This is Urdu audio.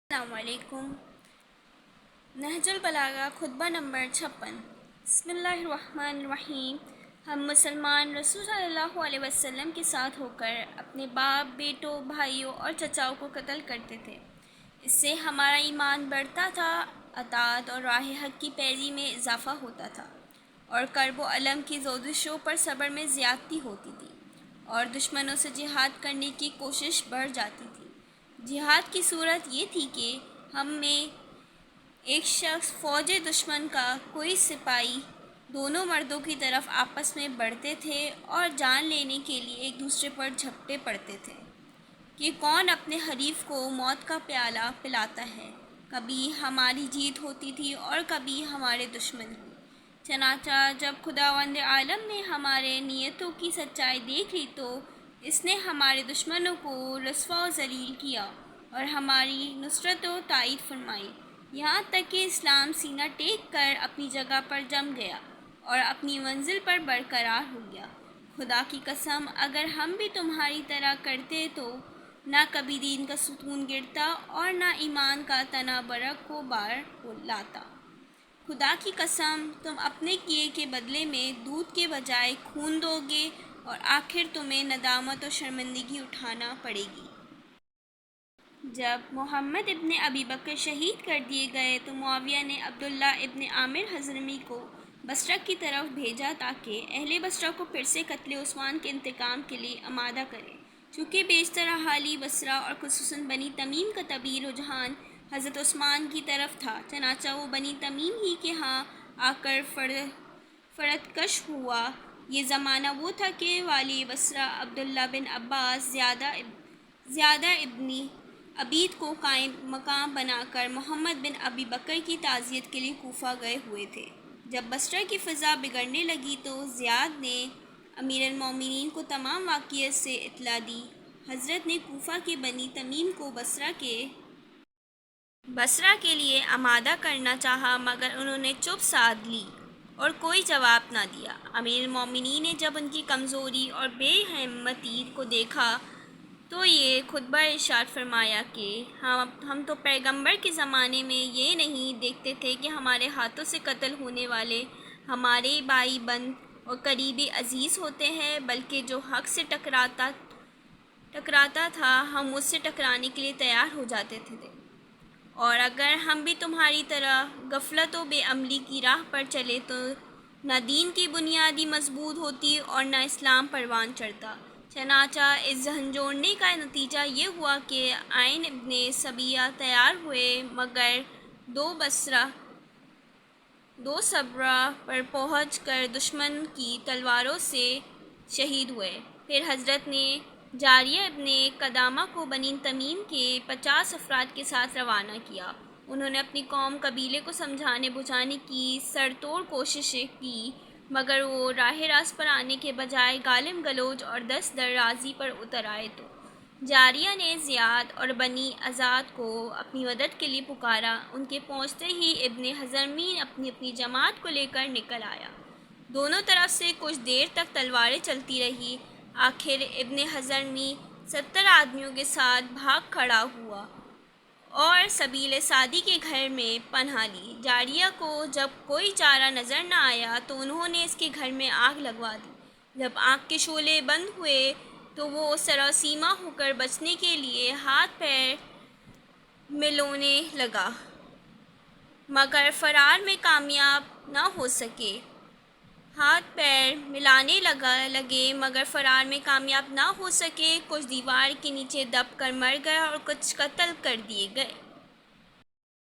السلام علیکم۔ نہج البلاغہ خطبہ نمبر 56۔ بسم اللہ الرحمن الرحیم۔ ہم مسلمان رسول صلی اللہ علیہ وسلم کے ساتھ ہو کر اپنے باپ، بیٹوں، بھائیوں اور چچاؤں کو قتل کرتے تھے۔ اس سے ہمارا ایمان بڑھتا تھا، اطاعت اور راہ حق کی پیروی میں اضافہ ہوتا تھا، اور کرب و الم کی زوزشوں پر صبر میں زیادتی ہوتی تھی، اور دشمنوں سے جہاد کرنے کی کوشش بڑھ جاتی تھی۔ جہاد کی صورت یہ تھی کہ ہم میں ایک شخص فوج دشمن کا کوئی سپاہی دونوں مردوں کی طرف آپس میں بڑھتے تھے اور جان لینے کے لیے ایک دوسرے پر جھپٹے پڑتے تھے کہ کون اپنے حریف کو موت کا پیالہ پلاتا ہے۔ کبھی ہماری جیت ہوتی تھی اور کبھی ہمارے دشمن کی۔ چنانچہ جب خداوند عالم نے ہمارے نیتوں کی سچائی دیکھ لی تو اس نے ہمارے دشمنوں کو رسوا و ذلیل کیا اور ہماری نصرت و تائید فرمائی، یہاں تک کہ اسلام سینہ ٹیک کر اپنی جگہ پر جم گیا اور اپنی منزل پر برقرار ہو گیا۔ خدا کی قسم، اگر ہم بھی تمہاری طرح کرتے تو نہ کبھی دین کا ستون گرتا اور نہ ایمان کا تنا برق کو بار لاتا۔ خدا کی قسم، تم اپنے کیے کے بدلے میں دودھ کے بجائے خون دو گے اور آخر تمہیں ندامت و شرمندگی اٹھانا پڑے گی۔ جب محمد ابن ابی بکر شہید کر دیے گئے تو معاویہ نے عبداللہ ابن عامر حضرمی کو بصرہ کی طرف بھیجا تاکہ اہل بصرہ کو پھر سے قتل عثمان کے انتقام کے لیے آمادہ کرے۔ چونکہ بیشتر اہالی بصرہ اور خصوصاً بنی تمیم کا طبعی رجحان حضرت عثمان کی طرف تھا، چنانچہ وہ بنی تمیم ہی کے ہاں آ کر فرد کش ہوا۔ یہ زمانہ وہ تھا کہ والی بصرہ عبداللہ بن عباس زیادہ ابن عبید کو قائم مقام بنا کر محمد بن ابی بکر کی تعزیت کے لیے کوفہ گئے ہوئے تھے۔ جب بصرہ کی فضا بگڑنے لگی تو زیاد نے امیر المومنین کو تمام واقعات سے اطلاع دی۔ حضرت نے کوفہ کے بنی تمیم کو بصرہ کے لیے آمادہ کرنا چاہا، مگر انہوں نے چپ سادھ لی اور کوئی جواب نہ دیا۔ امیر المومنین نے جب ان کی کمزوری اور بے ہمتی کو دیکھا تو یہ خطبہ ارشاد فرمایا کہ ہم تو پیغمبر کے زمانے میں یہ نہیں دیکھتے تھے کہ ہمارے ہاتھوں سے قتل ہونے والے ہمارے بھائی بند اور قریبی عزیز ہوتے ہیں، بلکہ جو حق سے ٹکراتا تھا ہم اس سے ٹکرانے کے لیے تیار ہو جاتے تھے، اور اگر ہم بھی تمہاری طرح غفلت و بے عملی کی راہ پر چلے تو نہ دین کی بنیادی مضبوط ہوتی اور نہ اسلام پروان چڑھتا۔ چنانچہ اس جھنجھوڑنے کا نتیجہ یہ ہوا کہ عین ابن صبیہ تیار ہوئے، مگر دو صبرہ پر پہنچ کر دشمن کی تلواروں سے شہید ہوئے۔ پھر حضرت نے جاریہ ابن قدامہ کو بنی تمیم کے 50 افراد کے ساتھ روانہ کیا۔ انہوں نے اپنی قوم قبیلے کو سمجھانے بجھانے کی سر توڑ کوششیں کی، مگر وہ راہ راست پر آنے کے بجائے گالم گلوچ اور دست درازی پر اتر آئے تو جاریہ نے زیاد اور بنی ازاد کو اپنی مدد کے لیے پکارا۔ ان کے پہنچتے ہی ابن حضرمی اپنی اپنی جماعت کو لے کر نکل آیا۔ دونوں طرف سے کچھ دیر تک تلواریں چلتی رہی۔ آخر ابن حضرمی 70 آدمیوں کے ساتھ بھاگ کھڑا ہوا اور سبیل سعدی کے گھر میں پناہ لی۔ جاریہ کو جب کوئی چارہ نظر نہ آیا تو انہوں نے اس کے گھر میں آگ لگوا دی۔ جب آگ کے شعلے بند ہوئے تو وہ سراسیمہ ہو کر بچنے کے لیے ہاتھ پیر ملونے لگا، مگر فرار میں کامیاب نہ ہو سکے۔ کچھ دیوار کے نیچے دب کر مر گئے اور کچھ قتل کر دیے گئے۔